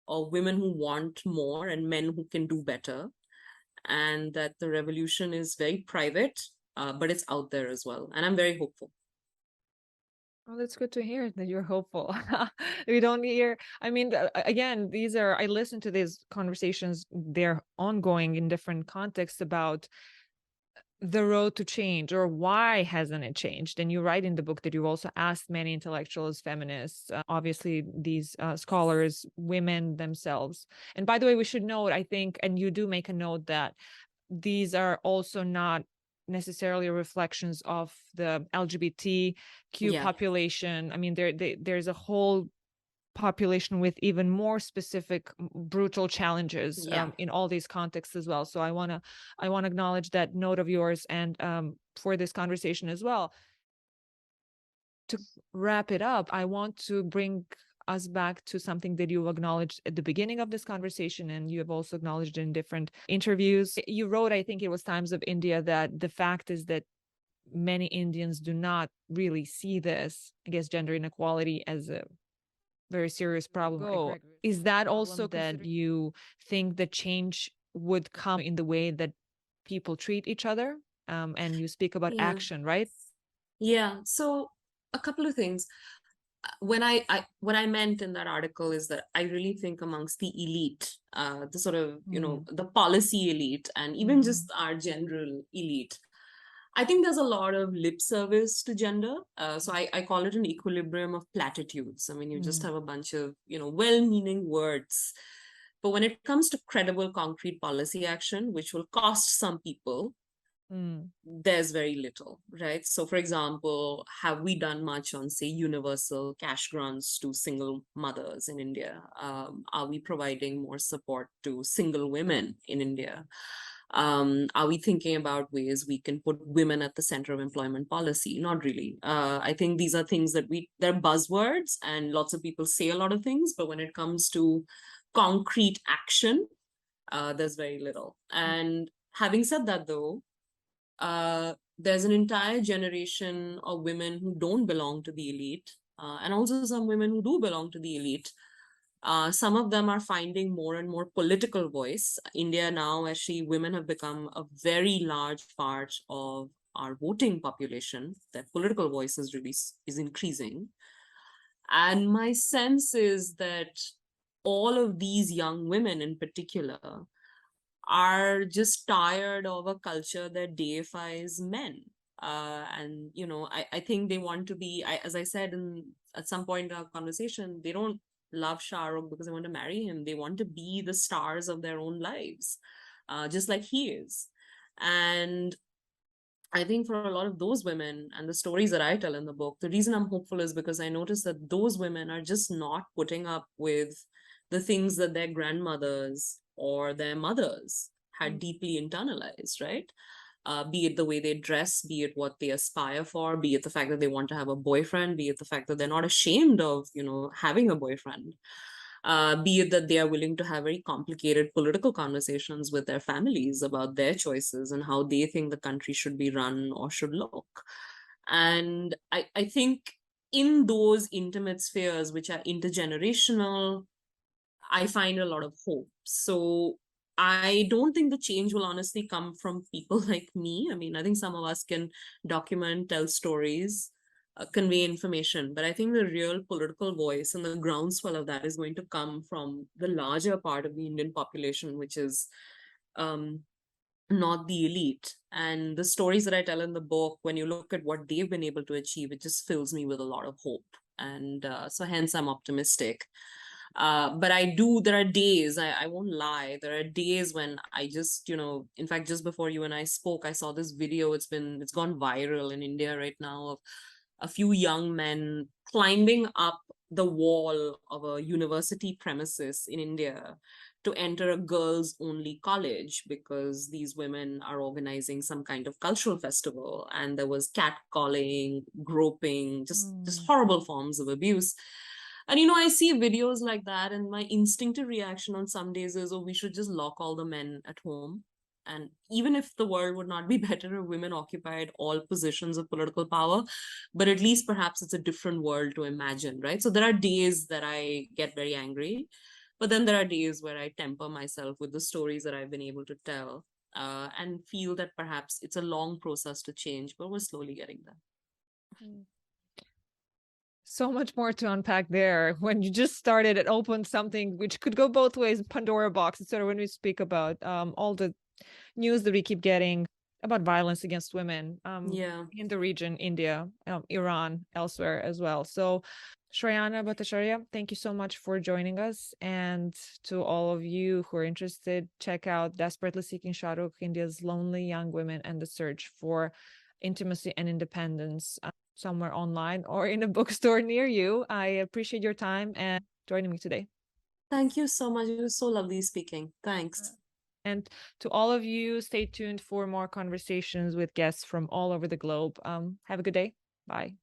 of women who want more and men who can do better, and that the revolution is very private, but it's out there as well, and I'm very hopeful. Oh, that's good to hear that you're hopeful. We don't hear, I mean, again, I listen to these conversations, they're ongoing in different contexts about the road to change, or why hasn't it changed. And you write in the book that you've also asked many intellectuals, feminists, obviously these scholars, women themselves. And by the way, we should note, I think, and you do make a note, that these are also not necessarily reflections of the LGBTQ Yeah. population. I mean, there's a whole population with even more specific brutal challenges in all these contexts as well. So I want to acknowledge that note of yours, and for this conversation as well. To wrap it up, I want to bring us back to something that you acknowledged at the beginning of this conversation, and you have also acknowledged in different interviews. You wrote, I think it was Times of India, that the fact is that many Indians do not really see this, I guess, gender inequality as a very serious problem. Is that also that you think the change would come in the way that people treat each other? And you speak about action, right? Yeah. So a couple of things. When what I meant in that article is that I really think amongst the elite, the sort of the policy elite, and even just our general elite, I think there's a lot of lip service to gender. So I call it an equilibrium of platitudes. I mean, you just have a bunch of well-meaning words But when it comes to credible, concrete policy action, which will cost some people, there's very little, right? So, for example, have we done much on, say, universal cash grants to single mothers in India? Are we providing more support to single women in India? Are we thinking about ways we can put women at the center of employment policy? Not really. I think these are things that they're buzzwords, and lots of people say a lot of things, but when it comes to concrete action, there's very little. And having said that, though, there's an entire generation of women who don't belong to the elite, and also some women who do belong to the elite. Some of them are finding more and more political voice. India now, actually, women have become a very large part of our voting population. Their political voice is increasing. And my sense is that all of these young women in particular are just tired of a culture that deifies men. And, I think they want to be, as I said at some point in our conversation, they don't love Shah Rukh because they want to marry him. They want to be the stars of their own lives, just like he is. And I think for a lot of those women and the stories that I tell in the book, the reason I'm hopeful is because I notice that those women are just not putting up with the things that their grandmothers or their mothers had deeply internalized, right? Be it the way they dress, be it what they aspire for, be it the fact that they want to have a boyfriend, be it the fact that they're not ashamed of, having a boyfriend. Be it that they are willing to have very complicated political conversations with their families about their choices and how they think the country should be run or should look. And I think in those intimate spheres, which are intergenerational, I find a lot of hope. So I don't think the change will honestly come from people like me. I mean, I think some of us can document, tell stories, convey information, but I think the real political voice and the groundswell of that is going to come from the larger part of the Indian population, which is not the elite. And the stories that I tell in the book, when you look at what they've been able to achieve, it just fills me with a lot of hope. And so hence I'm optimistic. But there are days, I won't lie, there are days when I just, in fact, just before you and I spoke, I saw this video. It's gone viral in India right now, of a few young men climbing up the wall of a university premises in India to enter a girls only college because these women are organizing some kind of cultural festival, and there was catcalling, groping, just horrible forms of abuse. And I see videos like that, and my instinctive reaction on some days is, oh, we should just lock all the men at home. And even if the world would not be better if women occupied all positions of political power, but at least perhaps it's a different world to imagine, right? So there are days that I get very angry, but then there are days where I temper myself with the stories that I've been able to tell, and feel that perhaps it's a long process to change, but we're slowly getting there. So much more to unpack there. When you just started, it opened something which could go both ways, Pandora box, etc. When we speak about all the news that we keep getting about violence against women in the region, India, Iran, elsewhere as well. So Shrayana Bhattacharya, thank you so much for joining us. And to all of you who are interested, check out Desperately Seeking Shah Rukh, India's Lonely Young Women and the Search for Intimacy and Independence, somewhere online or in a bookstore near you. I appreciate your time and joining me today. Thank you so much. It was so lovely speaking. Thanks. And to all of you, stay tuned for more conversations with guests from all over the globe. Have a good day. Bye.